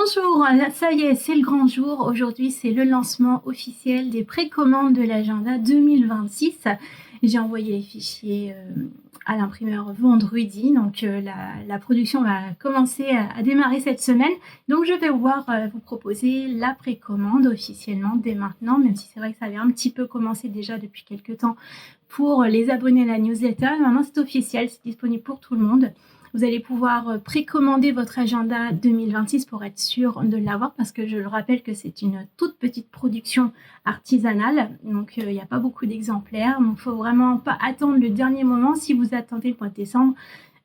Bonjour, ça y est, c'est le grand jour. Aujourd'hui, c'est le lancement officiel des précommandes de l'agenda 2026. J'ai envoyé les fichiers à l'imprimeur vendredi, donc la production va commencer à démarrer cette semaine. Donc je vais vous proposer la précommande officiellement dès maintenant, même si c'est vrai que ça avait un petit peu commencé déjà depuis quelques temps pour les abonnés à la newsletter. Maintenant, c'est officiel, c'est disponible pour tout le monde. Vous allez pouvoir précommander votre agenda 2026 pour être sûr de l'avoir, parce que je le rappelle que c'est une toute petite production artisanale, donc il n'y a pas beaucoup d'exemplaires, donc il ne faut vraiment pas attendre le dernier moment. Si vous attendez le mois de décembre,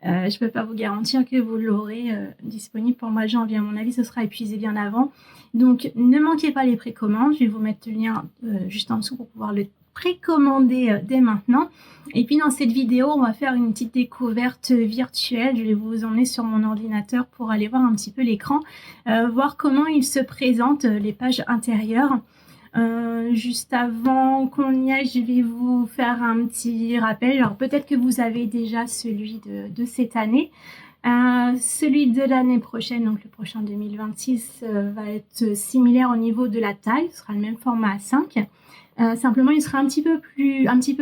je ne peux pas vous garantir que vous l'aurez disponible pour le mois de janvier. À mon avis, ce sera épuisé bien avant. Donc ne manquez pas les précommandes, je vais vous mettre le lien juste en dessous pour pouvoir le précommander dès maintenant. Et puis dans cette vidéo, on va faire une petite découverte virtuelle. Je vais vous emmener sur mon ordinateur pour aller voir un petit peu l'écran, voir comment il se présente, les pages intérieures. Juste avant qu'on y aille, je vais vous faire un petit rappel. Alors peut-être que vous avez déjà celui de cette année. Celui de l'année prochaine, donc le prochain 2026, va être similaire au niveau de la taille. Ce sera le même format A5. Simplement, il sera un petit peu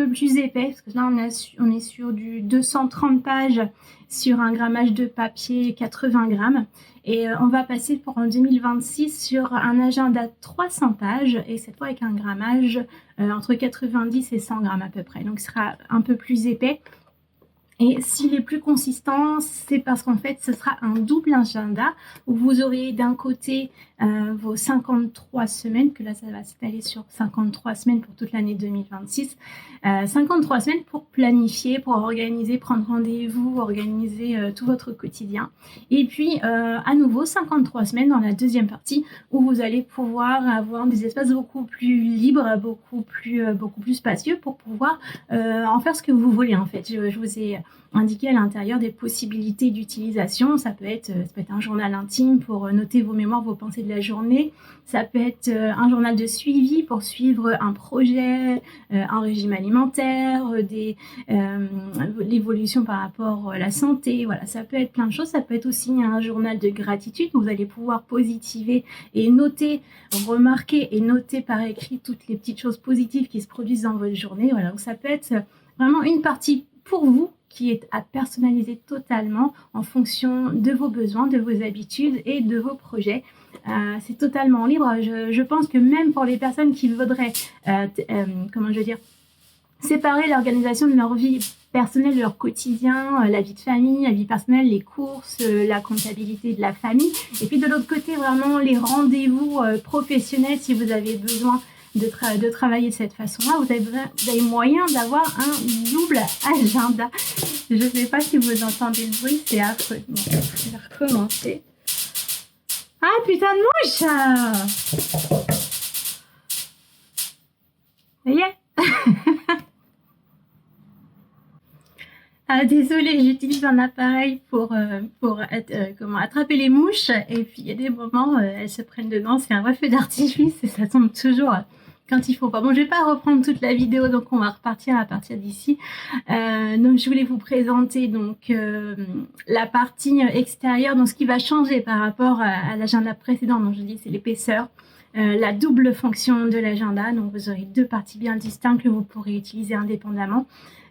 plus épais, parce que là, on est sur du 230 pages sur un grammage de papier 80 grammes. Et on va passer pour en 2026 sur un agenda 300 pages, et cette fois avec un grammage entre 90 et 100 grammes à peu près. Donc, il sera un peu plus épais. Et s'il est plus consistant, c'est parce qu'en fait, ce sera un double agenda où vous aurez d'un côté vos 53 semaines, que là, ça va s'étaler sur 53 semaines pour toute l'année 2026. 53 semaines pour planifier, pour organiser, prendre rendez-vous, organiser tout votre quotidien. Et puis, à nouveau, 53 semaines dans la deuxième partie où vous allez pouvoir avoir des espaces beaucoup plus libres, beaucoup plus spacieux pour pouvoir en faire ce que vous voulez, en fait. Je vous ai indiqué à l'intérieur des possibilités d'utilisation. Ça peut être un journal intime pour noter vos mémoires, vos pensées de la journée. Ça peut être un journal de suivi pour suivre un projet, un régime alimentaire, l'évolution par rapport à la santé. Voilà, ça peut être plein de choses. Ça peut être aussi un journal de gratitude où vous allez pouvoir positiver et noter, remarquer et noter par écrit toutes les petites choses positives qui se produisent dans votre journée. Voilà, donc ça peut être vraiment une partie pour vous qui est à personnaliser totalement en fonction de vos besoins, de vos habitudes et de vos projets. C'est totalement libre. Je pense que même pour les personnes qui voudraient, séparer l'organisation de leur vie personnelle, de leur quotidien, la vie de famille, la vie personnelle, les courses, la comptabilité de la famille. Et puis de l'autre côté, vraiment les rendez-vous professionnels si vous avez besoin de travailler de cette façon-là. Vous avez moyen d'avoir un double agenda. Je ne sais pas si vous entendez le bruit, c'est affreux. Bon, je vais recommencer. Ah putain de mouche! Ça y est. Désolée, j'utilise un appareil pour attraper les mouches, et puis il y a des moments, elles se prennent dedans, c'est un vrai feu d'artifice et ça tombe toujours quand il faut pas. Bon, je vais pas reprendre toute la vidéo, donc on va repartir à partir d'ici. Donc je voulais vous présenter donc la partie extérieure, donc ce qui va changer par rapport à l'agenda précédent. Donc je dis c'est l'épaisseur. La double fonction de l'agenda, donc vous aurez deux parties bien distinctes que vous pourrez utiliser indépendamment.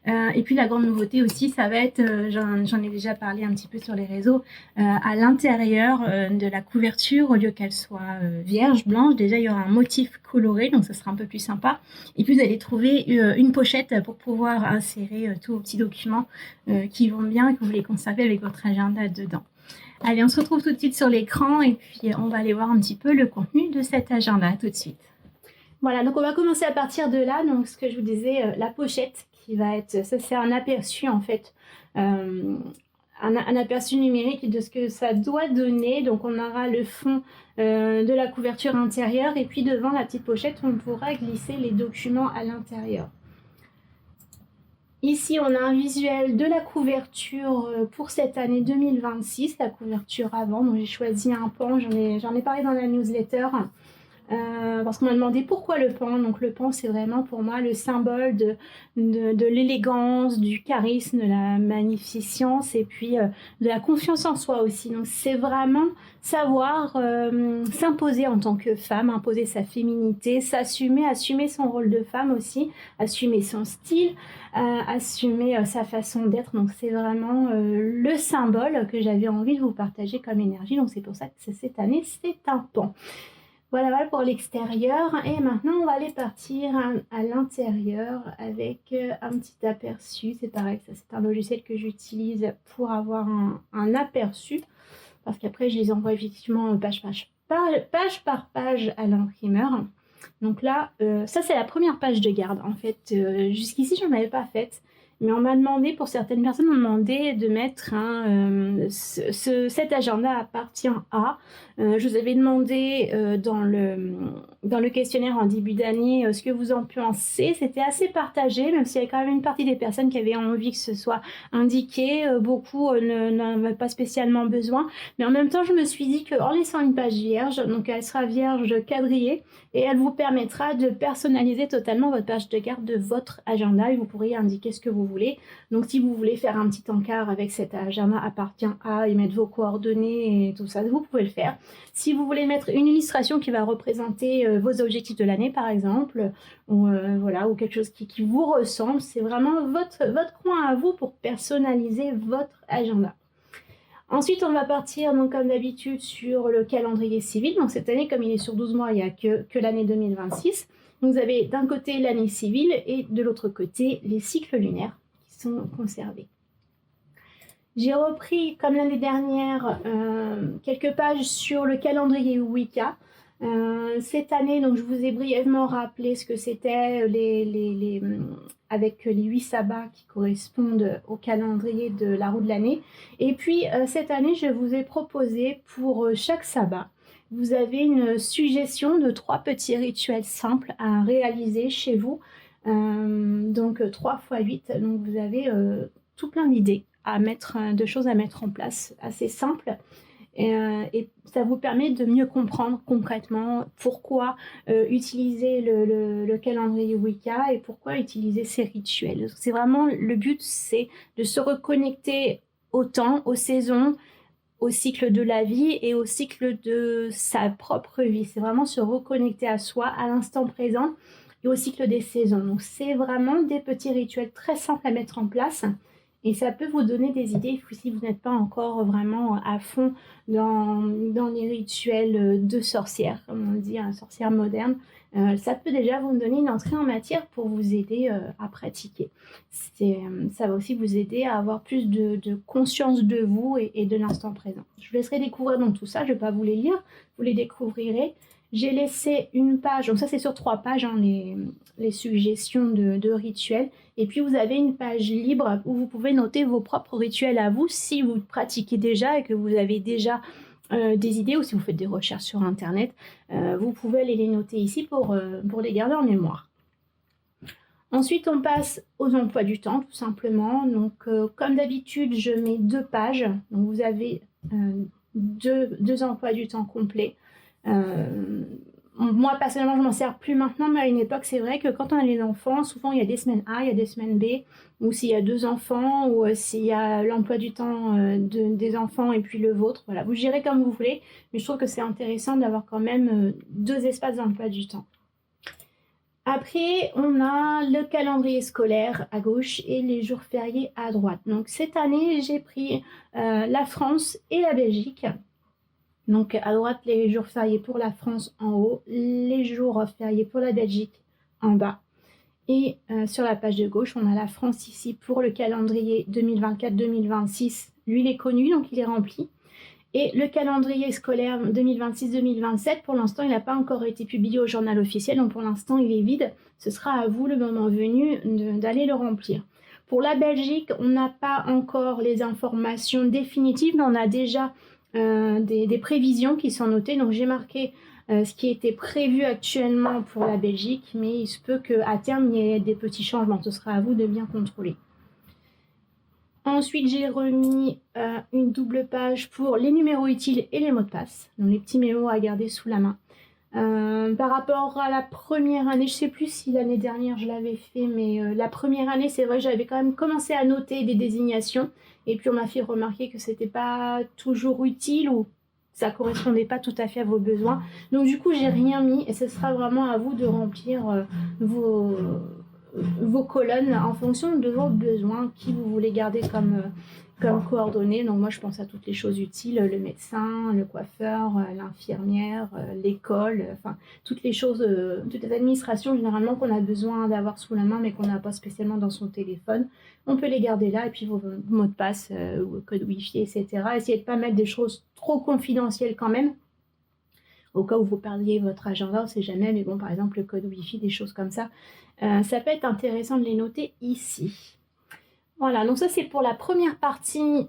Et puis la grande nouveauté aussi, ça va être, j'en ai déjà parlé un petit peu sur les réseaux, à l'intérieur de la couverture, au lieu qu'elle soit vierge, blanche, déjà il y aura un motif coloré, donc ça sera un peu plus sympa. Et puis vous allez trouver une pochette pour pouvoir insérer tous vos petits documents qui vont bien et que vous voulez conserver avec votre agenda dedans. Allez, on se retrouve tout de suite sur l'écran et puis on va aller voir un petit peu le contenu de cet agenda tout de suite. Voilà, donc on va commencer à partir de là. Donc ce que je vous disais, la pochette qui va être, ça c'est un aperçu en fait, un aperçu numérique de ce que ça doit donner. Donc on aura le fond de la couverture intérieure et puis devant la petite pochette, on pourra glisser les documents à l'intérieur. Ici, on a un visuel de la couverture pour cette année 2026, la couverture avant. Donc j'ai choisi un pan, j'en ai parlé dans la newsletter. parce qu'on m'a demandé pourquoi le pan. Donc le pan, c'est vraiment pour moi le symbole de l'élégance, du charisme, de la magnificence et puis de la confiance en soi aussi. Donc c'est vraiment savoir s'imposer en tant que femme, imposer sa féminité, s'assumer, assumer son rôle de femme aussi, assumer son style, assumer sa façon d'être. Donc c'est vraiment le symbole que j'avais envie de vous partager comme énergie. Donc c'est pour ça que cette année, c'est un pan. Voilà pour l'extérieur. Et maintenant, on va aller partir à l'intérieur avec un petit aperçu. C'est pareil, ça c'est un logiciel que j'utilise pour avoir un aperçu. Parce qu'après, je les envoie effectivement page par page à l'imprimeur. Donc là, ça c'est la première page de garde. En fait, jusqu'ici, je n'en avais pas faite. Mais on m'a demandé, pour certaines personnes, on m'a demandé de mettre cet agenda appartient à. Je vous avais demandé dans le questionnaire en début d'année ce que vous en pensez. C'était assez partagé, même s'il y avait quand même une partie des personnes qui avaient envie que ce soit indiqué. Beaucoup n'en avaient pas spécialement besoin. Mais en même temps, je me suis dit qu'en laissant une page vierge, donc elle sera vierge quadrillée, et elle vous permettra de personnaliser totalement votre page de garde de votre agenda et vous pourrez indiquer ce que vous voulez. Donc si vous voulez faire un petit encart avec cet agenda appartient à et mettre vos coordonnées et tout ça, vous pouvez le faire. Si vous voulez mettre une illustration qui va représenter vos objectifs de l'année par exemple, ou voilà, ou quelque chose qui vous ressemble, c'est vraiment votre coin à vous pour personnaliser votre agenda. Ensuite, on va partir, donc, comme d'habitude, sur le calendrier civil. Donc, cette année, comme il est sur 12 mois, il n'y a que l'année 2026. Donc, vous avez d'un côté l'année civile et de l'autre côté les cycles lunaires qui sont conservés. J'ai repris, comme l'année dernière, quelques pages sur le calendrier Wicca. Cette année, donc, je vous ai brièvement rappelé ce que c'était avec les 8 sabbats qui correspondent au calendrier de la roue de l'année. Et puis, cette année, je vous ai proposé pour chaque sabbat, vous avez une suggestion de 3 petits rituels simples à réaliser chez vous. Donc, 3 x 8, donc vous avez tout plein d'idées de choses à mettre en place, assez simples. Et ça vous permet de mieux comprendre concrètement pourquoi utiliser le calendrier Wicca et pourquoi utiliser ces rituels. C'est vraiment le but, c'est de se reconnecter au temps, aux saisons, au cycle de la vie et au cycle de sa propre vie. C'est vraiment se reconnecter à soi, à l'instant présent et au cycle des saisons. Donc c'est vraiment des petits rituels très simples à mettre en place. Et ça peut vous donner des idées si vous n'êtes pas encore vraiment à fond dans les rituels de sorcière, comme on dit, sorcière moderne. Ça peut déjà vous donner une entrée en matière pour vous aider à pratiquer. Ça va aussi vous aider à avoir plus de conscience de vous et de l'instant présent. Je vous laisserai découvrir donc tout ça, je ne vais pas vous les lire, vous les découvrirez. J'ai laissé une page, donc ça c'est sur 3 pages, hein, les suggestions de rituels. Et puis vous avez une page libre où vous pouvez noter vos propres rituels à vous si vous pratiquez déjà et que vous avez déjà des idées ou si vous faites des recherches sur internet. Vous pouvez aller les noter ici pour les garder en mémoire. Ensuite, on passe aux emplois du temps, tout simplement. Donc, comme d'habitude, je mets 2 pages. Donc, vous avez deux emplois du temps complets. Moi, personnellement, je m'en sers plus maintenant, mais à une époque, c'est vrai que quand on a les enfants, souvent, il y a des semaines A, il y a des semaines B, ou s'il y a 2 enfants, ou s'il y a l'emploi du temps des enfants et puis le vôtre. Voilà, vous gérez comme vous voulez, mais je trouve que c'est intéressant d'avoir quand même 2 espaces d'emploi du temps. Après, on a le calendrier scolaire à gauche et les jours fériés à droite. Donc, cette année, j'ai pris la France et la Belgique. Donc, à droite, les jours fériés pour la France en haut, les jours fériés pour la Belgique en bas. Et sur la page de gauche, on a la France ici pour le calendrier 2024-2026. Lui, il est connu, donc il est rempli. Et le calendrier scolaire 2026-2027, pour l'instant, il n'a pas encore été publié au journal officiel. Donc, pour l'instant, il est vide. Ce sera à vous, le moment venu, d'aller le remplir. Pour la Belgique, on n'a pas encore les informations définitives, mais on a déjà des prévisions qui sont notées. Donc j'ai marqué ce qui était prévu actuellement pour la Belgique, mais il se peut qu'à terme il y ait des petits changements. Ce sera à vous de bien contrôler. Ensuite, j'ai remis une double page pour les numéros utiles et les mots de passe. Donc les petits mémos à garder sous la main. Par rapport à la première année, je sais plus si l'année dernière je l'avais fait, mais la première année, c'est vrai, j'avais quand même commencé à noter des désignations. Et puis on m'a fait remarquer que c'était pas toujours utile ou ça correspondait pas tout à fait à vos besoins. Donc du coup, j'ai rien mis et ce sera vraiment à vous de remplir vos, vos colonnes en fonction de vos besoins, qui vous voulez garder comme coordonnées. Donc moi, je pense à toutes les choses utiles, le médecin, le coiffeur, l'infirmière, l'école, enfin toutes les choses, toutes les administrations généralement qu'on a besoin d'avoir sous la main mais qu'on n'a pas spécialement dans son téléphone. On peut les garder là et puis vos mots de passe, code Wi-Fi, etc. Essayez de pas mettre des choses trop confidentielles quand même. Au cas où vous perdiez votre agenda, on ne sait jamais, mais bon, par exemple, le code Wi-Fi, des choses comme ça, ça peut être intéressant de les noter ici. Voilà, donc ça c'est pour la première partie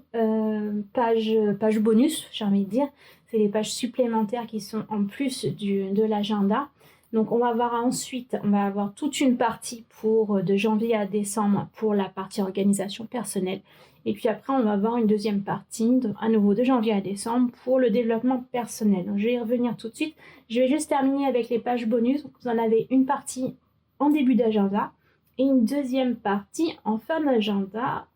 page bonus, j'ai envie de dire. C'est les pages supplémentaires qui sont en plus de l'agenda. Donc on va voir ensuite, on va avoir toute une partie pour de janvier à décembre pour la partie organisation personnelle. Et puis après, on va avoir une deuxième partie, à nouveau de janvier à décembre, pour le développement personnel. Donc je vais y revenir tout de suite. Je vais juste terminer avec les pages bonus. Donc vous en avez une partie en début d'agenda et une deuxième partie en fin d'agenda.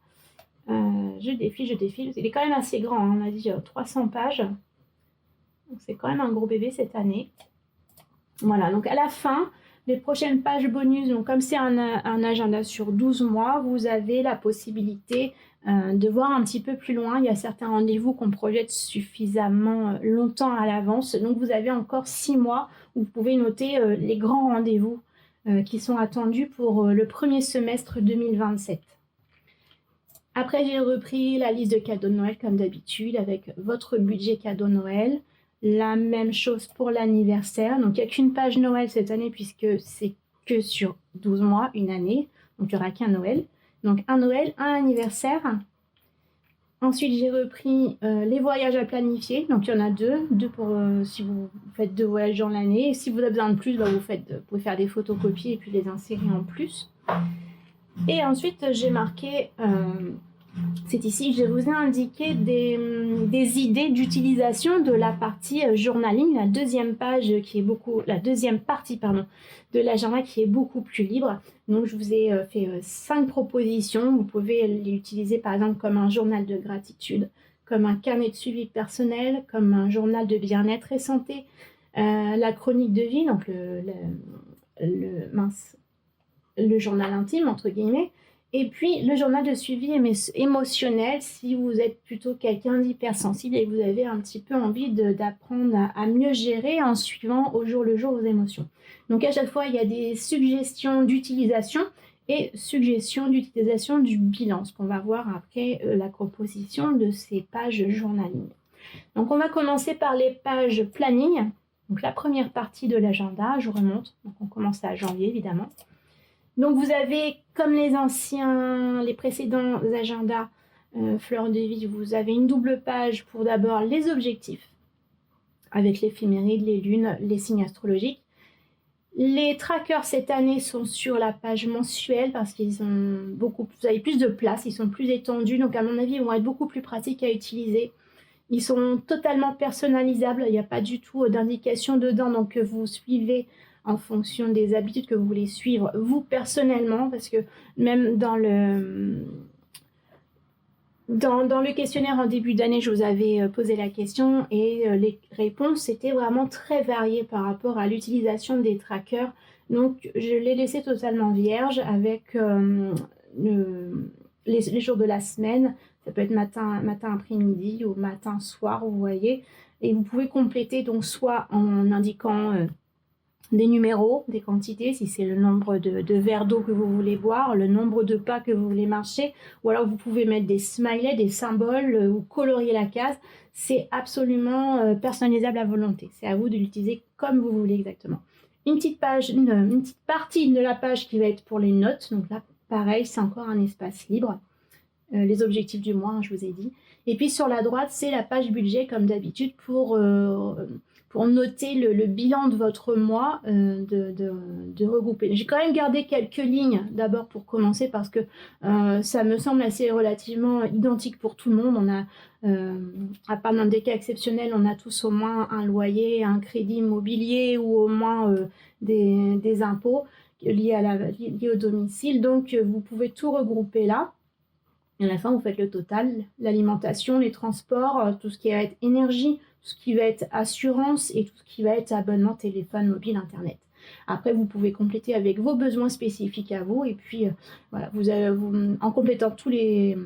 Je défile. Il est quand même assez grand, hein. On a dit 300 pages. Donc c'est quand même un gros bébé cette année. Voilà, donc à la fin, les prochaines pages bonus, donc comme c'est un agenda sur 12 mois, vous avez la possibilité de voir un petit peu plus loin. Il y a certains rendez-vous qu'on projette suffisamment longtemps à l'avance. Donc vous avez encore 6 mois où vous pouvez noter les grands rendez-vous qui sont attendus pour le premier semestre 2027. Après, j'ai repris la liste de cadeaux de Noël comme d'habitude avec votre budget cadeau Noël. La même chose pour l'anniversaire. Donc, il n'y a qu'une page Noël cette année puisque c'est que sur 12 mois, une année. Donc, il n'y aura qu'un Noël. Donc, un Noël, un anniversaire. Ensuite, j'ai repris les voyages à planifier. Donc, il y en a deux. Deux pour si vous faites 2 voyages dans l'année. Et si vous avez besoin de plus, bah, vous pouvez faire des photocopies et puis les insérer en plus. Et ensuite, j'ai marqué... c'est ici, je vous ai indiqué des idées d'utilisation de la partie journaling, la deuxième partie de l'agenda qui est beaucoup plus libre. Donc je vous ai fait 5 propositions. Vous pouvez l'utiliser par exemple comme un journal de gratitude, comme un carnet de suivi personnel, comme un journal de bien-être et santé, la chronique de vie, donc le journal intime entre guillemets. Et puis, le journal de suivi émotionnel, si vous êtes plutôt quelqu'un d'hypersensible et que vous avez un petit peu envie d'apprendre à mieux gérer en suivant au jour le jour vos émotions. Donc, à chaque fois, il y a des suggestions d'utilisation et suggestions d'utilisation du bilan, ce qu'on va voir après la composition de ces pages journaling. Donc, on va commencer par les pages planning. Donc, la première partie de l'agenda, je remonte. Donc, on commence à janvier, évidemment. Donc, vous avez, comme les précédents agendas Fleur de Vie, vous avez une double page pour d'abord les objectifs, avec l'éphéméride, les lunes, les signes astrologiques. Les trackers cette année sont sur la page mensuelle parce qu'ils ont vous avez plus de place, ils sont plus étendus, donc à mon avis, ils vont être beaucoup plus pratiques à utiliser. Ils sont totalement personnalisables, il n'y a pas du tout d'indication dedans, donc vous suivez en fonction des habitudes que vous voulez suivre, vous personnellement, parce que même dans le questionnaire en début d'année, je vous avais posé la question et les réponses étaient vraiment très variées par rapport à l'utilisation des trackers. Donc, je l'ai laissé totalement vierge avec les jours de la semaine. Ça peut être matin après-midi ou matin, soir, vous voyez. Et vous pouvez compléter donc soit en indiquant des numéros, des quantités, si c'est le nombre de verres d'eau que vous voulez boire, le nombre de pas que vous voulez marcher, ou alors vous pouvez mettre des smileys, des symboles ou colorier la case. C'est absolument personnalisable à volonté. C'est à vous de l'utiliser comme vous voulez exactement. Une petite partie de la page qui va être pour les notes. Donc là, pareil, c'est encore un espace libre. Les objectifs du mois, hein, je vous ai dit. Et puis sur la droite, c'est la page budget comme d'habitude pour pour noter le bilan de votre mois, de regrouper. J'ai quand même gardé quelques lignes d'abord pour commencer parce que ça me semble assez relativement identique pour tout le monde. On a, à part dans des cas exceptionnels, on a tous au moins un loyer, un crédit immobilier ou au moins des impôts liés au domicile. Donc vous pouvez tout regrouper là. Et à la fin, vous faites le total, l'alimentation, les transports, tout ce qui va être énergie, tout ce qui va être assurance et tout ce qui va être abonnement téléphone, mobile, internet. Après, vous pouvez compléter avec vos besoins spécifiques à vous. Et puis, voilà, en complétant tous les...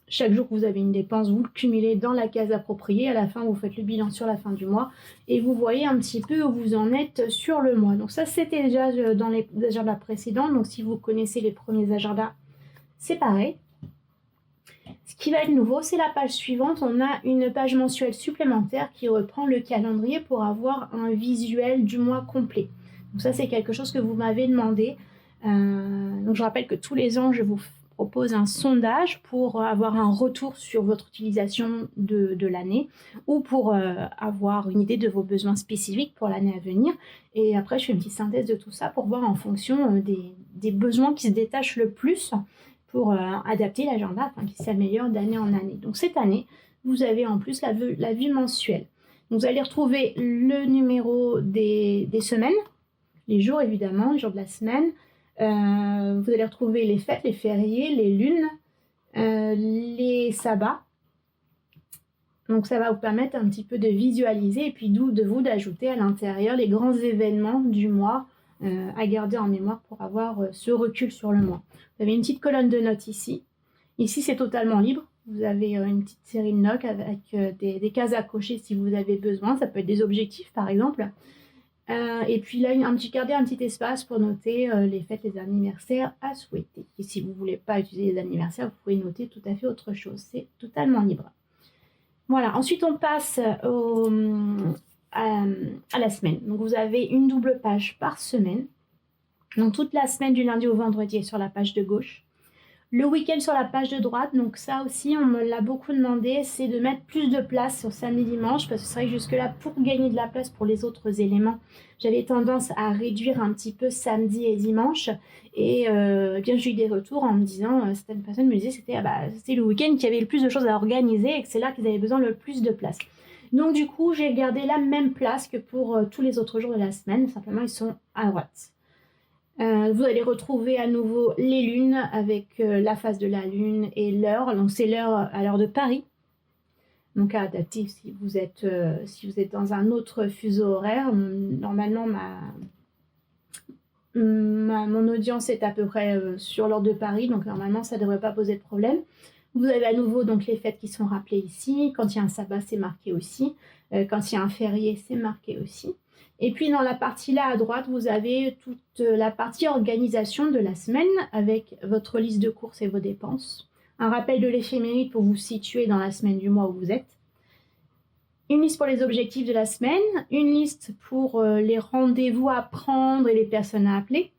Chaque jour que vous avez une dépense, vous le cumulez dans la case appropriée. À la fin, vous faites le bilan sur la fin du mois et vous voyez un petit peu où vous en êtes sur le mois. Donc ça, c'était déjà dans les agendas précédents. Donc si vous connaissez les premiers agendas, c'est pareil. Ce qui va être nouveau, c'est la page suivante. On a une page mensuelle supplémentaire qui reprend le calendrier pour avoir un visuel du mois complet. Donc ça, c'est quelque chose que vous m'avez demandé. Donc je rappelle que tous les ans, je vous propose un sondage pour avoir un retour sur votre utilisation de l'année ou pour avoir une idée de vos besoins spécifiques pour l'année à venir. Et après, je fais une petite synthèse de tout ça pour voir en fonction des besoins qui se détachent le plus pour adapter l'agenda afin qu'il s'améliore d'année en année. Donc cette année, vous avez en plus la vue mensuelle. Donc, vous allez retrouver le numéro des semaines, les jours évidemment, les jours de la semaine. Vous allez retrouver les fêtes, les fériés, les lunes, les sabbats. Donc ça va vous permettre un petit peu de visualiser et puis d'ajouter à l'intérieur les grands événements du mois à garder en mémoire pour avoir ce recul sur le mois. Vous avez une petite colonne de notes ici. Ici, c'est totalement libre. Vous avez une petite série de notes avec des cases à cocher si vous avez besoin. Ça peut être des objectifs, par exemple. Et puis là, gardez un petit espace pour noter les fêtes, les anniversaires à souhaiter. Et si vous ne voulez pas utiliser les anniversaires, vous pouvez noter tout à fait autre chose. C'est totalement libre. Voilà. Ensuite, on passe à la semaine. Donc, vous avez une double page par semaine. Donc, toute la semaine du lundi au vendredi est sur la page de gauche. Le week-end sur la page de droite, donc ça aussi, on me l'a beaucoup demandé, c'est de mettre plus de place sur samedi, dimanche, parce que c'est vrai que jusque-là, pour gagner de la place pour les autres éléments, j'avais tendance à réduire un petit peu samedi et dimanche. Et bien, j'ai eu des retours en me disant, certaines personnes me disaient c'était le week-end qui avait le plus de choses à organiser et que c'est là qu'ils avaient besoin le plus de place. Donc du coup, j'ai gardé la même place que pour tous les autres jours de la semaine, simplement ils sont à droite. Vous allez retrouver à nouveau les lunes avec la phase de la lune et l'heure. Donc c'est l'heure à l'heure de Paris. Donc à adapter si vous êtes dans un autre fuseau horaire. Normalement, mon audience est à peu près sur l'heure de Paris. Donc normalement, ça ne devrait pas poser de problème. Vous avez à nouveau donc les fêtes qui sont rappelées ici. Quand il y a un sabbat, c'est marqué aussi. Quand il y a un férié, c'est marqué aussi. Et puis dans la partie là à droite, vous avez toute la partie organisation de la semaine avec votre liste de courses et vos dépenses. Un rappel de l'éphéméride pour vous situer dans la semaine du mois où vous êtes. Une liste pour les objectifs de la semaine. Une liste pour les rendez-vous à prendre et les personnes à appeler.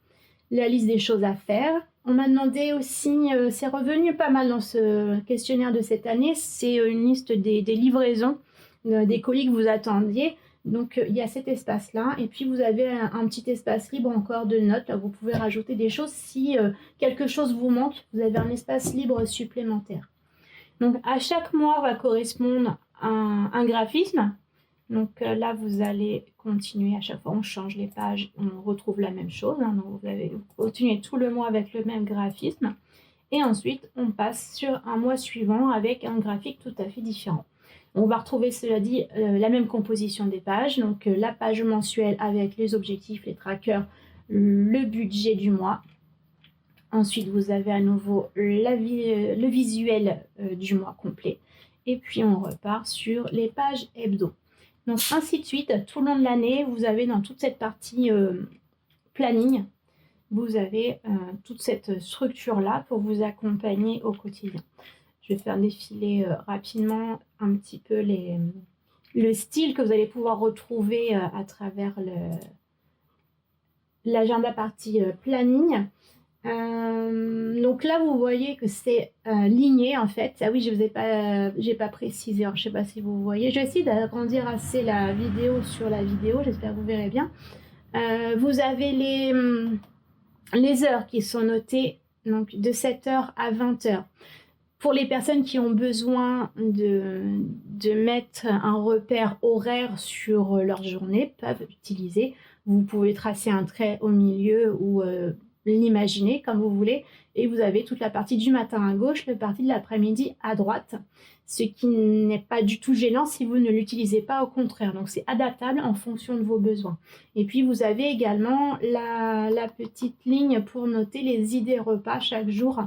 La liste des choses à faire. On m'a demandé aussi, c'est revenu pas mal dans ce questionnaire de cette année, c'est une liste des livraisons, des colis que vous attendiez. Donc, il y a cet espace-là. Et puis, vous avez un petit espace libre encore de notes. Là, vous pouvez rajouter des choses. Si quelque chose vous manque, vous avez un espace libre supplémentaire. Donc, à chaque mois va correspondre un graphisme. Donc, là, vous allez continuer. À chaque fois, on change les pages. On retrouve la même chose. Donc, vous continuez tout le mois avec le même graphisme. Et ensuite, on passe sur un mois suivant avec un graphique tout à fait différent. On va retrouver, cela dit, la même composition des pages. Donc, la page mensuelle avec les objectifs, les trackers, le budget du mois. Ensuite, vous avez à nouveau le visuel du mois complet. Et puis, on repart sur les pages hebdo. Donc, ainsi de suite, tout le long de l'année, vous avez dans toute cette partie planning, vous avez toute cette structure-là pour vous accompagner au quotidien. Je vais faire défiler rapidement un petit peu le style que vous allez pouvoir retrouver à travers l'agenda partie planning. Donc là, vous voyez que c'est ligné en fait. Ah oui, je vous ai pas, j'ai pas précisé. Alors, je sais pas si vous voyez. Je vais essayer d'agrandir assez la vidéo sur la vidéo. J'espère que vous verrez bien. Vous avez les heures qui sont notées donc de 7h à 20h. Pour les personnes qui ont besoin de mettre un repère horaire sur leur journée, peuvent utiliser. Vous pouvez tracer un trait au milieu ou l'imaginer comme vous voulez. Et vous avez toute la partie du matin à gauche, la partie de l'après-midi à droite. Ce qui n'est pas du tout gênant si vous ne l'utilisez pas, au contraire. Donc c'est adaptable en fonction de vos besoins. Et puis vous avez également la petite ligne pour noter les idées repas chaque jour.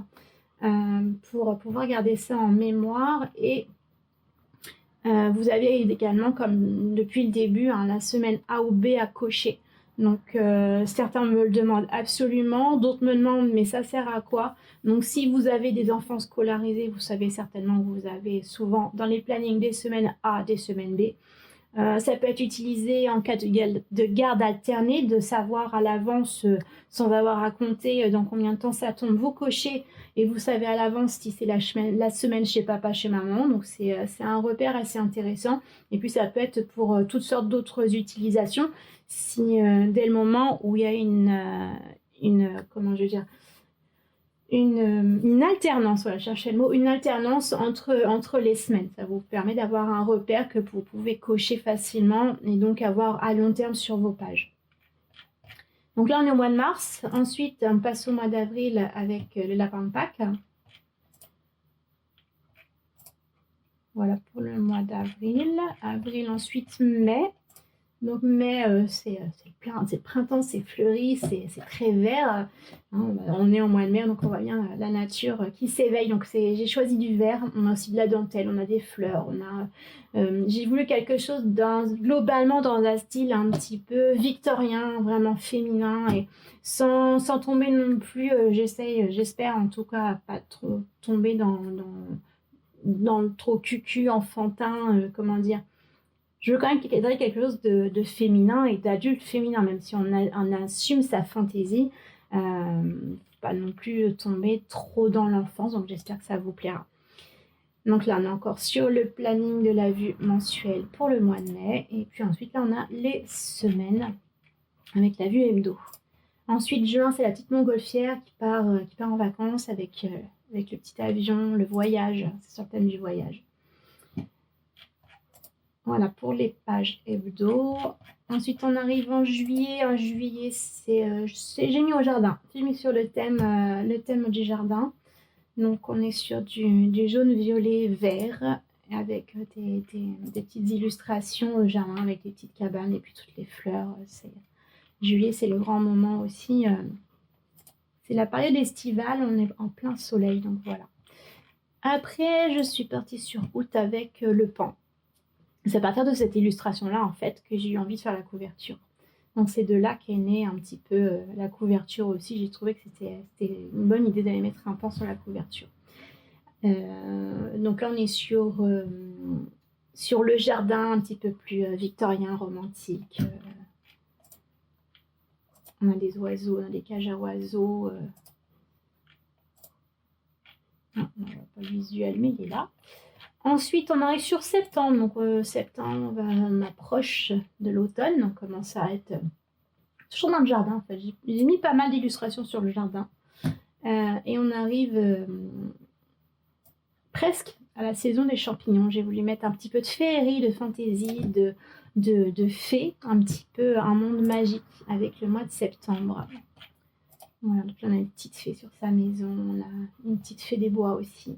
Pour pouvoir garder ça en mémoire. Et vous avez également, comme depuis le début, la semaine A ou B à cocher. Donc certains me le demandent absolument, d'autres me demandent mais ça sert à quoi? Donc si vous avez des enfants scolarisés, vous savez certainement que vous avez souvent dans les plannings des semaines A, des semaines B. Ça peut être utilisé en cas de garde alternée, de savoir à l'avance, sans avoir à compter dans combien de temps ça tombe. Vous cochez et vous savez à l'avance si c'est la semaine chez papa, chez maman. Donc c'est un repère assez intéressant. Et puis ça peut être pour toutes sortes d'autres utilisations. Si dès le moment où il y a comment je veux dire, une alternance, voilà, je cherchais le mot, une alternance entre les semaines. Ça vous permet d'avoir un repère que vous pouvez cocher facilement et donc avoir à long terme sur vos pages. Donc là, on est au mois de mars. Ensuite, on passe au mois d'avril avec le lapin de Pâques. Voilà pour le mois d'avril. Avril, ensuite mai. Donc mai, c'est printemps, c'est fleuri, c'est très vert. Hein, on est au mois de mai, donc on voit bien la nature qui s'éveille. Donc j'ai choisi du vert. On a aussi de la dentelle, on a des fleurs. J'ai voulu quelque chose globalement dans un style un petit peu victorien, vraiment féminin, et sans tomber non plus. J'espère en tout cas pas trop tomber dans le trop cucu enfantin, comment dire. Je veux quand même cadrer quelque chose de féminin et d'adulte féminin, même si on assume sa fantaisie. Pas non plus tomber trop dans l'enfance, donc j'espère que ça vous plaira. Donc là, on est encore sur le planning de la vue mensuelle pour le mois de mai. Et puis ensuite, là, on a les semaines avec la vue hebdo. Ensuite, juin, c'est la petite montgolfière qui part en vacances avec le petit avion, le voyage. C'est sur le thème du voyage. Voilà pour les pages hebdo. Ensuite, on arrive en juillet. En juillet, j'ai mis au jardin. J'ai mis sur le thème du jardin. Donc, on est sur du jaune, violet, vert, avec des petites illustrations au jardin, avec des petites cabanes et puis toutes les fleurs. Juillet, c'est le grand moment aussi. C'est la période estivale. On est en plein soleil, donc voilà. Après, je suis partie sur août avec le pan. C'est à partir de cette illustration-là, en fait, que j'ai eu envie de faire la couverture. Donc, c'est de là qu'est née un petit peu la couverture aussi. J'ai trouvé que c'était une bonne idée d'aller mettre un pan sur la couverture. Donc là, on est sur le jardin un petit peu plus victorien, romantique. On a des oiseaux, on a des cages à oiseaux. Non, on ne voit pas le visuel, mais il est là. Ensuite, on arrive sur septembre. Donc, septembre, on approche de l'automne. On commence à être toujours dans le jardin. En fait. J'ai mis pas mal d'illustrations sur le jardin. Et on arrive presque à la saison des champignons. J'ai voulu mettre un petit peu de féerie, de fantaisie, de fées, un petit peu un monde magique avec le mois de septembre. Voilà, donc là, on a une petite fée sur sa maison. On a une petite fée des bois aussi.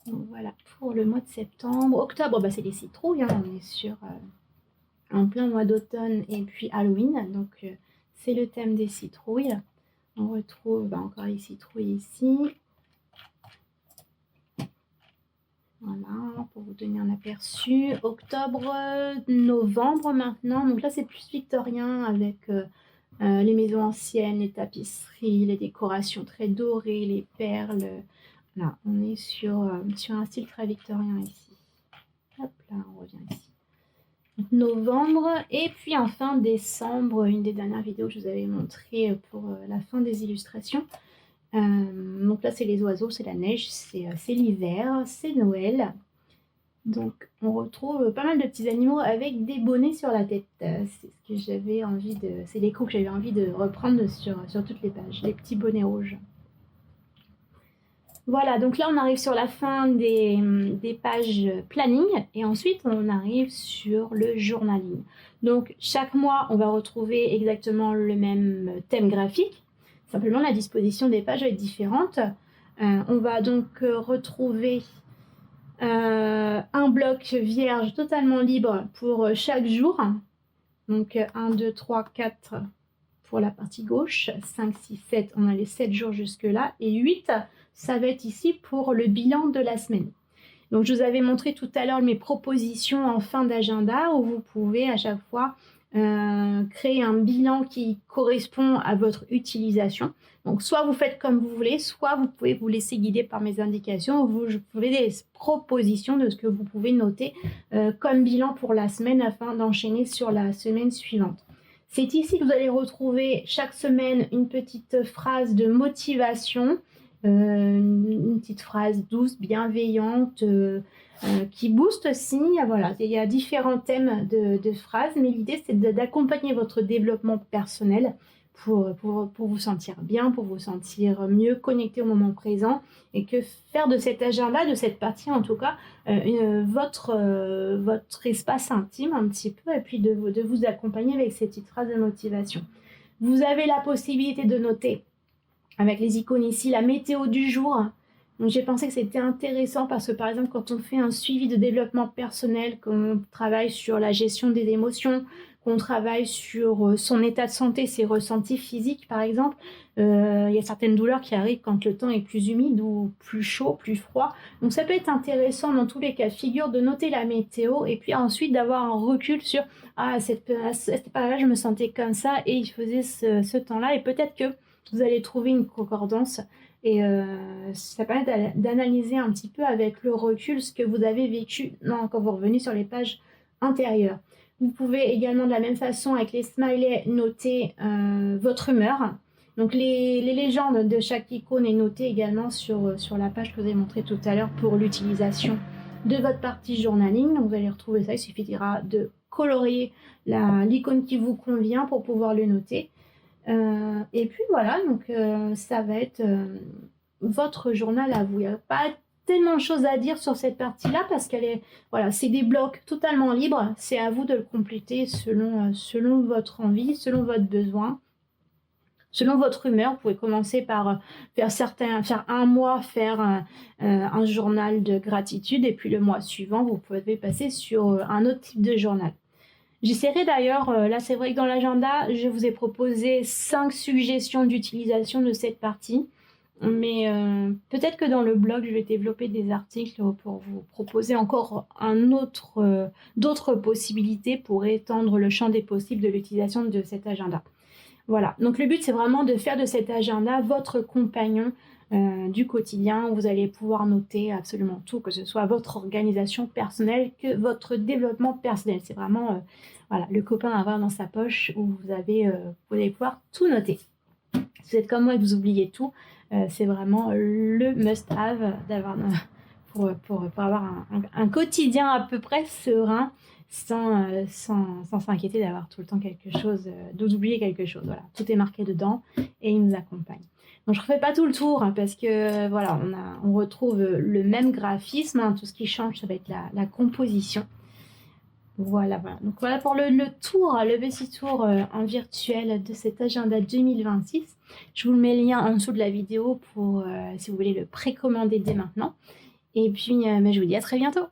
Donc voilà pour le mois de septembre. Octobre, c'est les citrouilles. Hein. On est sur en plein mois d'automne et puis Halloween. Donc c'est le thème des citrouilles. On retrouve encore les citrouilles ici. Voilà, pour vous donner un aperçu. Octobre, novembre maintenant. Donc là, c'est plus victorien avec les maisons anciennes, les tapisseries, les décorations très dorées, les perles. Là, on est sur un style très victorien ici. Hop là, on revient ici. Donc novembre. Et puis en fin décembre, une des dernières vidéos que je vous avais montré pour la fin des illustrations. Donc là, c'est les oiseaux, c'est la neige, c'est l'hiver, c'est Noël. Donc on retrouve pas mal de petits animaux avec des bonnets sur la tête. C'est ce que j'avais envie de... C'est l'écho que j'avais envie de reprendre sur toutes les pages, les petits bonnets rouges. Voilà, donc là on arrive sur la fin des pages planning et ensuite on arrive sur le journaling. Donc chaque mois on va retrouver exactement le même thème graphique, simplement la disposition des pages va être différente. On va donc retrouver un bloc vierge totalement libre pour chaque jour. Donc 1, 2, 3, 4 pour la partie gauche, 5, 6, 7, on a les 7 jours jusque là, et 8, ça va être ici pour le bilan de la semaine. Donc je vous avais montré tout à l'heure mes propositions en fin d'agenda où vous pouvez à chaque fois créer un bilan qui correspond à votre utilisation. Donc soit vous faites comme vous voulez, soit vous pouvez vous laisser guider par mes indications, vous avez des propositions de ce que vous pouvez noter comme bilan pour la semaine afin d'enchaîner sur la semaine suivante. C'est ici que vous allez retrouver chaque semaine une petite phrase de motivation, une petite phrase douce, bienveillante, qui booste aussi. Voilà, il y a différents thèmes de phrases, mais l'idée c'est d'accompagner votre développement personnel pour vous sentir bien, pour vous sentir mieux connecté au moment présent, et que faire de cet agenda, de cette partie en tout cas, votre espace intime un petit peu, et puis de vous accompagner avec ces petites phrases de motivation. Vous avez la possibilité de noter avec les icônes ici la météo du jour. Donc j'ai pensé que c'était intéressant parce que par exemple quand on fait un suivi de développement personnel, qu'on travaille sur la gestion des émotions, qu'on travaille sur son état de santé, ses ressentis physiques par exemple, il y a certaines douleurs qui arrivent quand le temps est plus humide ou plus chaud, plus froid. Donc ça peut être intéressant dans tous les cas de figure de noter la météo et puis ensuite d'avoir un recul sur à cette période-là je me sentais comme ça et il faisait ce temps-là, et peut-être que vous allez trouver une concordance et ça permet d'analyser un petit peu avec le recul ce que vous avez vécu quand vous revenez sur les pages antérieures. Vous pouvez également de la même façon avec les smileys noter votre humeur. Donc les légendes de chaque icône est notée également sur la page que je vous ai montré tout à l'heure pour l'utilisation de votre partie journaling. Donc vous allez retrouver ça, il suffira de colorier l'icône qui vous convient pour pouvoir le noter. Et puis voilà, donc ça va être votre journal à vous. Il n'y a pas tellement de choses à dire sur cette partie-là parce qu'elle est, voilà, c'est des blocs totalement libres. C'est à vous de le compléter selon votre envie, selon votre besoin, selon votre humeur. Vous pouvez commencer par faire un mois, faire un journal de gratitude, et puis le mois suivant, vous pouvez passer sur un autre type de journal. J'essaierai d'ailleurs, là c'est vrai que dans l'agenda, je vous ai proposé 5 suggestions d'utilisation de cette partie. Mais peut-être que dans le blog, je vais développer des articles pour vous proposer encore d'autres possibilités pour étendre le champ des possibles de l'utilisation de cet agenda. Voilà, donc le but c'est vraiment de faire de cet agenda votre compagnon du quotidien, où vous allez pouvoir noter absolument tout, que ce soit votre organisation personnelle que votre développement personnel. C'est vraiment voilà, le copain à avoir dans sa poche où vous allez pouvoir tout noter. Si vous êtes comme moi et que vous oubliez tout, c'est vraiment le must-have d'avoir pour avoir un quotidien à peu près serein, sans s'inquiéter d'avoir tout le temps quelque chose, d'oublier quelque chose. Voilà, tout est marqué dedans et il nous accompagne. Donc je ne refais pas tout le tour parce que voilà, on retrouve le même graphisme, hein. Tout ce qui change, ça va être la composition. Voilà. Donc voilà pour le petit tour en virtuel de cet agenda 2026. Je vous mets le lien en dessous de la vidéo pour si vous voulez le précommander dès maintenant. Et puis je vous dis à très bientôt.